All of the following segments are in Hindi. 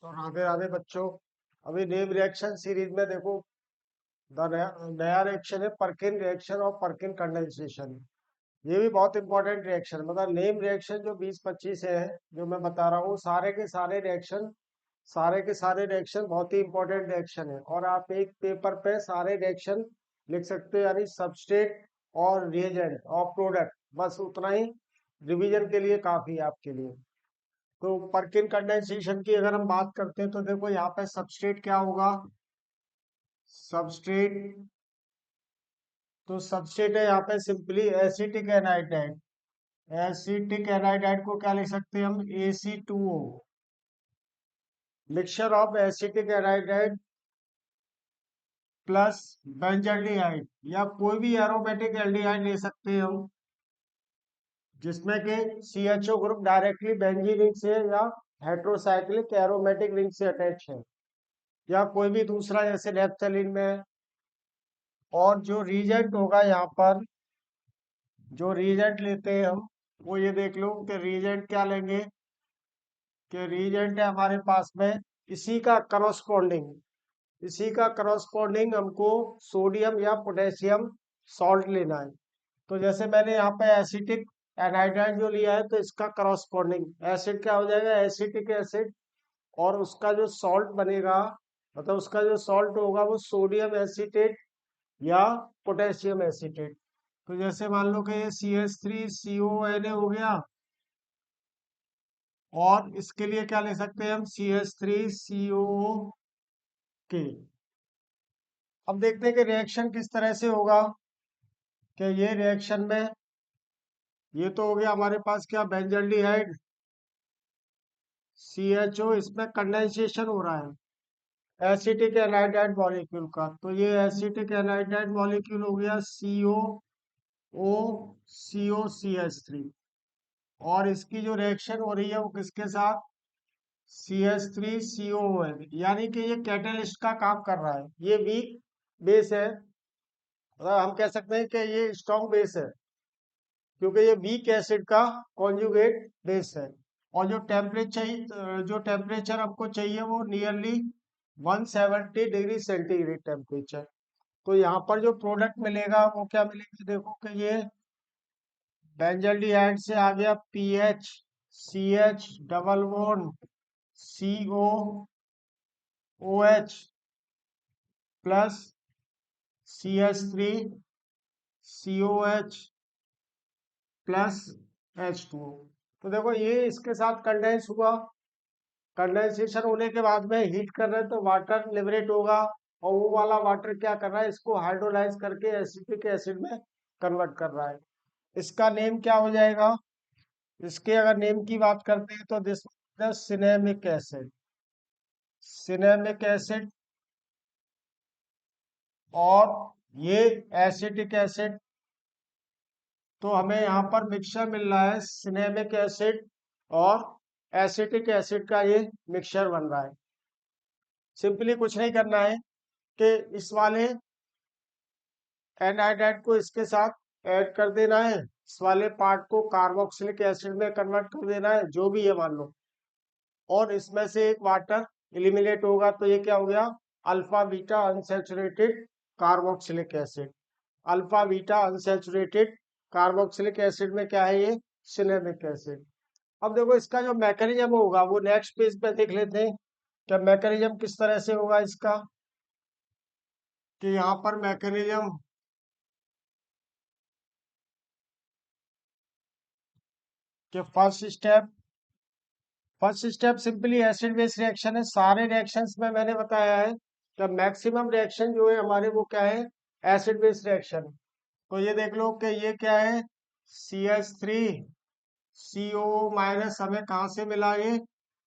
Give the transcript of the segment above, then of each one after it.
तो राधे राधे बच्चों। अभी नेम रिएक्शन सीरीज में देखो, द नया रिएक्शन है परकिन रिएक्शन और परकिन कंडेंसेशन। ये भी बहुत इंपॉर्टेंट रिएक्शन, मतलब नेम रिएक्शन जो 20-25 है जो मैं बता रहा हूँ, सारे के सारे रिएक्शन बहुत ही इंपॉर्टेंट रिएक्शन है। और आप एक पेपर पे सारे रिएक्शन लिख सकते हो, यानी सबस्ट्रेट और रिएजेंट और प्रोडक्ट, बस उतना ही रिवीजन के लिए काफी है आपके लिए। तो परकिन कंडेंसेशन की अगर हम बात करते हैं तो देखो यहाँ पे सबस्ट्रेट क्या होगा। सबस्ट्रेट, तो सबस्ट्रेट है यहाँ पे simply acetic anhydride. Acetic anhydride को क्या लिख सकते हैं हम, AC2O। Mixture of acetic anhydride plus benzaldehyde, या कोई भी एरोमेटिक एल्डिहाइड ले सकते हैं हम, जिसमें कि CHO group directly benzene ring से या हेट्रोसाइक्लिक एरोमेटिक रिंग से अटैच है, या कोई भी दूसरा जैसे नेप्थलीन में। और जो रीजेंट होगा यहाँ पर, जो रीजेंट लेते हैं हम, वो ये देख लो कि रीजेंट क्या लेंगे, कि रीजेंट है हमारे पास में इसी का करस्पॉन्डिंग, हमको सोडियम या पोटेशियम सॉल्ट लेना है। तो जैसे मैंने यहाँ पे एसिटिक एनहाइड्राइड जो लिया है, तो इसका करस्पॉन्डिंग एसिड क्या हो जाएगा, एसिटिक एसिड। और उसका जो सॉल्ट बनेगा, मतलब उसका जो सॉल्ट होगा वो सोडियम एसिटेट या पोटेशियम एसिटेट। तो जैसे मान लो कि ये CH3CONA हो गया, और इसके लिए क्या ले सकते हैं हम, CH3COO के। अब देखते हैं कि रिएक्शन किस तरह से होगा। कि ये रिएक्शन में, ये तो हो गया हमारे पास क्या, बेंजल्डिहाइड CHO, इसमें कंडेंसेशन हो रहा है एसिटिक एनहाइड्राइड मॉलिक्यूल का। तो ये एसिटिक एनहाइड्राइड मॉलिक्यूल हो गया COO COCH3। और इसकी जो रिएक्शन हो रही है वो किसके साथ, CH3COON, यानी कि ये कैटलिस्ट का काम कर रहा है। ये वीक बेस है, मतलब हम कह सकते हैं कि ये स्ट्रॉन्ग बेस है, क्योंकि ये वीक एसिड का कॉन्जुगेट बेस है। और जो टेम्परेचर हमको चाहिए वो नियरली 170 डिग्री सेंटीग्रेड टेम्परेचर। तो यहाँ पर जो प्रोडक्ट मिलेगा वो क्या मिलेगा, देखो कि ये बेंजल्डिहाइड से आ गया PH, CH double bond COOH plus CH3COH plus H2O। तो देखो ये इसके साथ कंडेंस हुआ। कंडेंसेशन होने के बाद में हीट कर रहे हैं तो वाटर लिबरेट होगा, और वो वाला वाटर क्या कर रहा है, इसको हाइड्रोलाइज करके एसिटिक एसिड में कन्वर्ट कर रहा है। इसका नेम क्या हो जाएगा, इसके अगर नेम की बात करते हैं तो this cinnamic acid, cinnamic acid. और ये एसिटिक एसिड, तो हमें यहाँ पर मिक्सचर मिल रहा है सिनेमिक एसिड और एसिटिक एसिड का, ये मिक्सचर बन रहा है। सिंपली कुछ नहीं करना है कि इस वाले एनहाइड्राइड को इसके साथ ऐड कर देना है, इस वाले पार्ट को कार्बोक्सिलिक एसिड में कन्वर्ट कर देना है, जो भी है मान लो। और इसमें से एक वाटर एलिमिनेट होगा, तो ये क्या हो गया, alpha beta unsaturated carboxylic acid. Alpha beta unsaturated carboxylic acid में क्या है, ये सिनेमिक एसिड। अब देखो इसका जो मैकेनिज्म होगा वो नेक्स्ट पेज पे देख लेते हैं, क्या मैकेनिज्म किस तरह से होगा इसका। कि यहाँ पर मैकेनिज्म, के first step simply acid base reaction है। सारे रिएक्शंस में मैंने बताया है कि मैक्सिमम रिएक्शन जो है हमारे वो क्या है, एसिड बेस रिएक्शन। तो ये देख लो कि ये क्या है, CH3CO माइनस हमें कहाँ से मिला, ये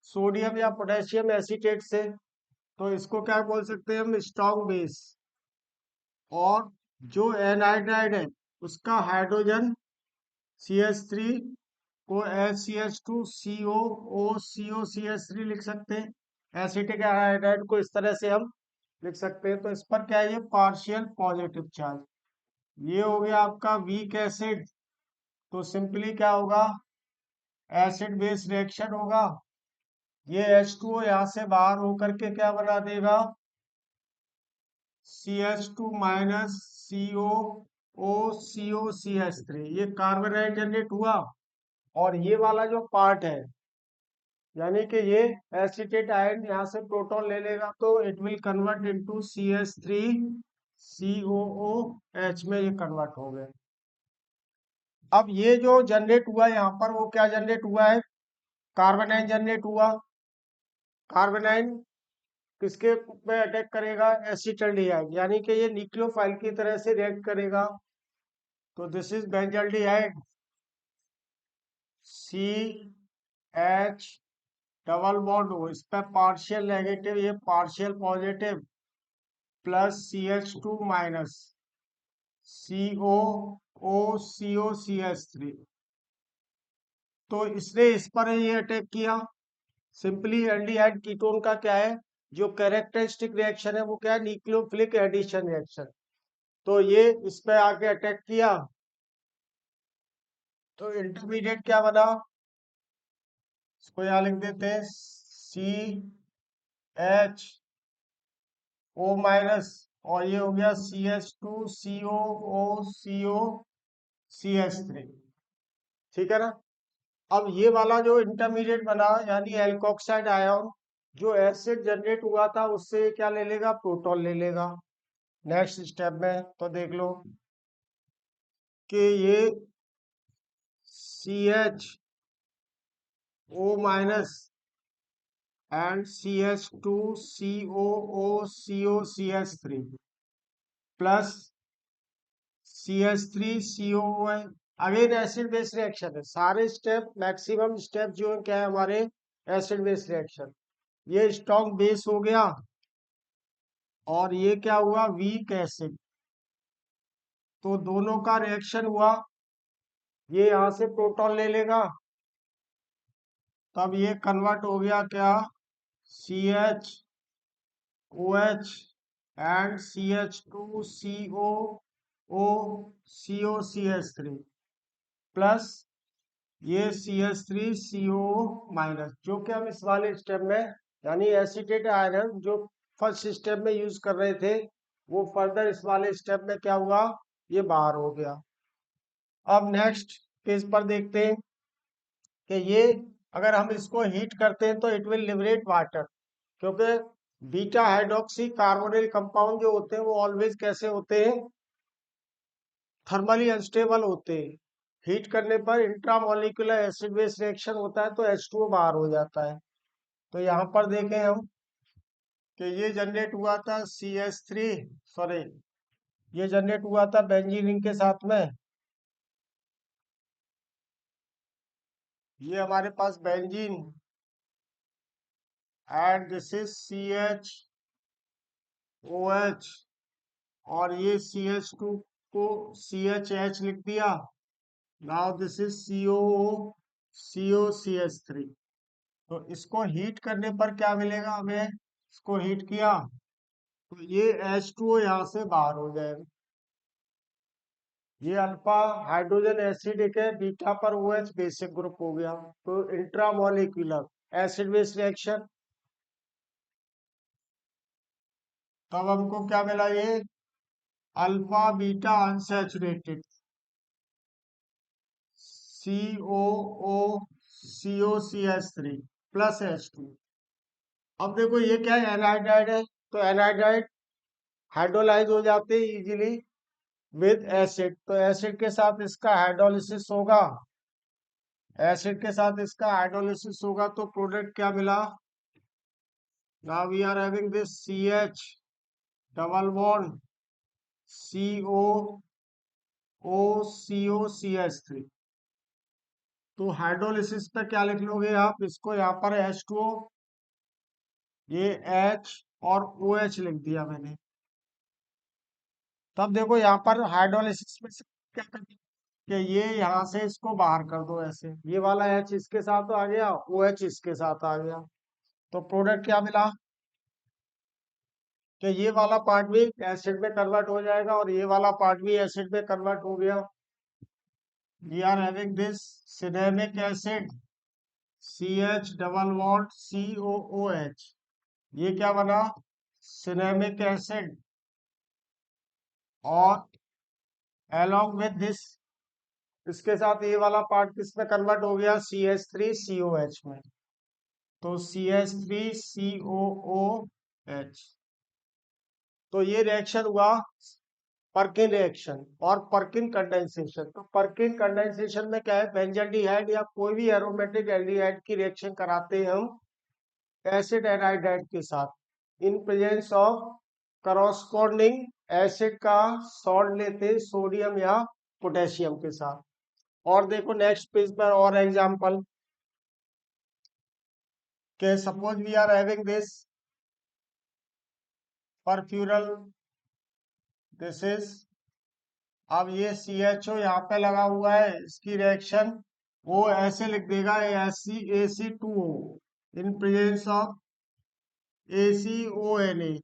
सोडियम या पोटेशियम एसीटेट से। तो इसको क्या बोल सकते हैं हम, स्ट्रॉन्ग बेस। और जो एनहाइड्राइड है उसका हाइड्रोजन CH3 को HCH2COOCOCH3 लिख सकते हैं। एसिटिक एनहाइड्राइड को इस तरह से हम लिख सकते हैं। तो इस पर क्या है, ये पार्शियल पॉजिटिव चार्ज। ये हो गया आपका वीक एसिड। तो सिंपली क्या होगा, एसिड बेस रिएक्शन होगा। ये H2O यहाँ से बाहर होकर के क्या बना देगा, CH2 माइनस COO COCH3, ये कार्बन आयन जनरेट हुआ। और ये वाला जो पार्ट है, यानी कि ये एसिटेट आयन यहाँ से प्रोटॉन ले लेगा तो it will convert into CH3COOH में ये कन्वर्ट हो गए। अब ये जो जनरेट हुआ यहाँ पर, वो क्या जनरेट हुआ है, कार्बन आयन जनरेट हुआ। कार्बन आयन किसके पे अटैक करेगा, एसिटल्डिहाइड, यानी कि ये न्यूक्लियोफाइल की तरह से रिएक्ट करेगा। तो this is benzaldehyde, CH double bond हो, इस पर पार्शियल नेगेटिव, ये partial positive, plus CH2 minus COOCOCH3। तो इसने इस पर ये अटैक किया। सिंपली एल्डिहाइड कीटोन का क्या है, जो कैरेक्टरिस्टिक रिएक्शन है वो क्या है, न्यूक्लियोफिलिक एडिशन रिएक्शन। तो ये इस पे आके अटैक किया, तो इंटरमीडिएट क्या बना, इसको यहाँ लिख देते हैं CHO माइनस, और ये हो गया CH2COOCOCH3। ठीक है ना। अब ये वाला जो इंटरमीडिएट बना, यानी एल्कोक्साइड आयन, जो एसिड जनरेट हुआ था उससे क्या ले लेगा, प्रोटॉन ले लेगा नेक्स्ट स्टेप में। तो देख लो कि ये CHO minus and CH2COOCOCH3 plus CH3COO, again acid base reaction है। सारे स्टेप, मैक्सिमम स्टेप जो है क्या है हमारे, एसिड बेस रिएक्शन। ये स्ट्रॉन्ग बेस हो गया, और ये क्या हुआ, वीक एसिड। तो दोनों का रिएक्शन हुआ, ये यहां से प्रोटॉन ले लेगा, तब ये कन्वर्ट हो गया क्या, CHOH एंड CH2COOCOCH3 प्लस ये CH3CO माइनस, जो कि हम इस वाले स्टेप में, यानी एसिटेट आयरन जो फर्स्ट स्टेप में यूज कर रहे थे, वो फर्दर इस वाले स्टेप में क्या हुआ, ये बाहर हो गया। अब नेक्स्ट पेज पर देखते हैं कि ये अगर हम इसको हीट करते हैं तो इट विल लिबरेट वाटर, क्योंकि बीटा हाइड्रोक्सी कार्बोनिल कंपाउंड जो होते हैं वो ऑलवेज कैसे होते हैं, थर्मली अनस्टेबल होते हैं। हीट करने पर इंट्रामोलिकुलर एसिड बेस रिएक्शन होता है तो H2O बाहर हो जाता है। तो यहाँ पर देखें हम कि ये जनरेट हुआ था CH3, सॉरी, ये जनरेट हुआ था बेंजीन रिंग के साथ में। ये हमारे पास benzene and this is CHOH, और ये CH2 को CHH लिख दिया। Now this is COOCOCH3। तो इसको हीट करने पर क्या मिलेगा हमें, इसको हीट किया तो ये H2O यहाँ से बाहर हो जाएगा। ये अल्फा हाइड्रोजन एसिडिक है, बीटा पर OH बेसिक ग्रुप हो गया। तो इंट्रामोलिकुलर एसिड बेस रिएक्शन, तब हमको क्या मिला, ये alpha beta unsaturated COOCOCH3 plus H2। अब देखो ये क्या है, एनहाइड्राइड है, तो एनहाइड्राइड हाइड्रोलाइज हो जाते हैं इजीली विद एसिड, तो एसिड के साथ इसका हाइड्रोलिसिस होगा, एसिड के साथ इसका हाइड्रोलिसिस होगा, तो प्रोडक्ट क्या मिला, now we are having this CH double bond COOCOCH3। तो हाइड्रोलिसिस पे क्या लिख लोगे आप, इसको यहाँ पर H2O, ये H और OH लिख दिया मैंने। तब देखो यहाँ पर हाइड्रोलिसिस में से क्या करना, कि ये यहाँ से इसको बाहर कर दो ऐसे, ये वाला H इसके साथ आ गया, OH इसके साथ आ गया, तो प्रोडक्ट क्या मिला, कि ये वाला पार्ट भी एसिड में कन्वर्ट हो जाएगा और ये वाला पार्ट भी एसिड में कन्वर्ट हो गया। We are having this cinnamic acid CH double bond COOH, ये क्या बना, सिनेमिक एसिड। और along with this, इसके साथ ये वाला पार्ट किस में कन्वर्ट हो गया, CH3COH में। तो CH3COOH। तो ये रिएक्शन हुआ पर्किन रिएक्शन और पर्किन कंडेंसेशन। तो पर्किन कंडेंसेशन में क्या है, बेंजल्डिहाइड या कोई भी एरोमेटिक एल्डिहाइड की रिएक्शन कराते हैं हम एसिड एनहाइड्राइड के साथ इन प्रेजेंस ऑफ करॉस्पॉन्डिंग एसिड का सॉल्ट लेते सोडियम या पोटेशियम के साथ। और देखो नेक्स्ट पेज पर और एग्जांपल के, suppose we are having this furfural, this is, अब ये CHO यहाँ पे लगा हुआ है, इसकी रिएक्शन वो ऐसे लिख देगा AC2O in presence of ACONA।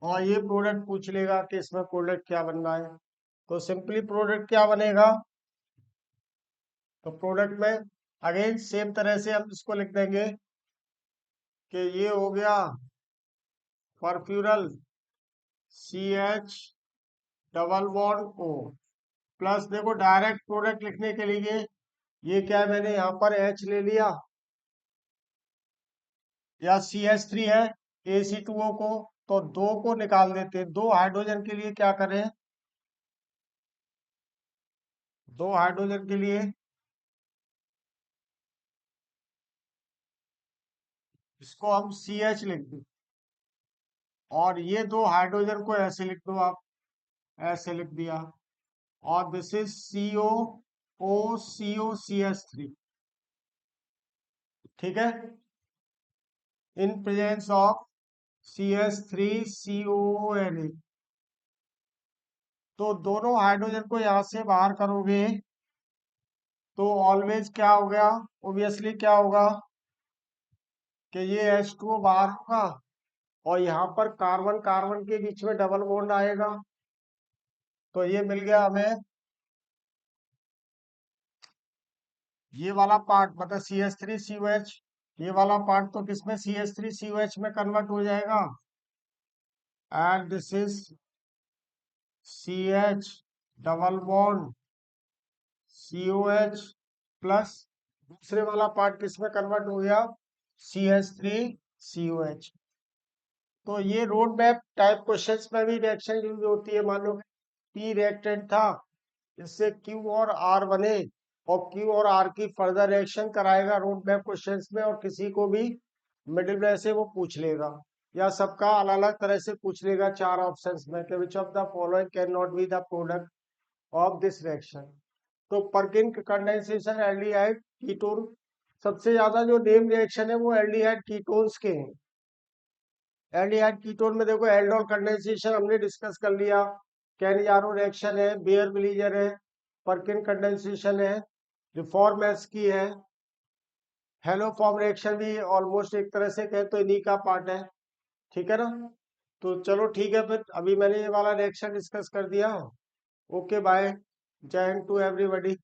और ये प्रोडक्ट पूछ लेगा कि इसमें प्रोडक्ट क्या बनना है। तो सिंपली प्रोडक्ट क्या बनेगा, तो प्रोडक्ट में अगेन सेम तरह से हम इसको लिख देंगे कि ये हो गया परफ्यूरल CH double bond O plus, देखो डायरेक्ट प्रोडक्ट लिखने के लिए ये क्या है, मैंने यहाँ पर H ले लिया या CH3 है AC2O को, तो दो को निकाल देते हैं। दो हाइड्रोजन के लिए क्या करें, दो हाइड्रोजन के लिए इसको हम CH लिख दें, और ये दो हाइड्रोजन को ऐसे लिख दो आप, ऐसे लिख दिया। और दिस इज COOCOCH3, ठीक है, इन प्रेजेंस ऑफ CH3COONA। तो दोनों हाइड्रोजन को यहां से बाहर करोगे तो ऑलवेज क्या हो गया, ओबियसली क्या होगा कि ये H2O बाहर होगा और यहाँ पर कार्बन कार्बन के बीच में डबल बॉन्ड आएगा। तो ये मिल गया हमें ये वाला पार्ट, मतलब CH3COH, ये वाला पार्ट तो किसमें CH3COH में कन्वर्ट हो जाएगा। And this is CH double bond COH plus दूसरे वाला पार्ट किसमें कन्वर्ट हो गया, CH3COH। तो ये रोड मैप टाइप क्वेश्चंस में भी रिएक्शन यूज होती है। मान लो P रिएक्टेंट था, इससे Q और R बने और Q और R की फर्दर रिएक्शन कराएगा रोड मैप क्वेश्चंस में, और किसी को भी मिडिल में से वो पूछ लेगा या सबका अलग अलग तरह से पूछ लेगा चार ऑप्शंस में कि which of the following can not be the product of this reaction. तो पर्किन कंडेंसेशन एल्डिहाइड कीटोन, सबसे ज्यादा जो नेम रिएक्शन है वो एल्डिहाइड कीटोन्स के हैं। एल्डिहाइड कीटोन में देखो एल्डोल कंडेंसेशन हमने डिस्कस कर लिया, कैनिजारो रिएक्शन है, बेयर विलीजर है, पर्किन कंडेंसेशन है, रिफॉर्मेस की है, हेलो फॉर्म रिएक्शन भी ऑलमोस्ट एक तरह से कहे तो इन्हीं का पार्ट है, ठीक है ना। तो चलो ठीक है, फिर अभी मैंने ये वाला रिएक्शन डिस्कस कर दिया। ओके बाय, जय हिंद टू एवरीबॉडी।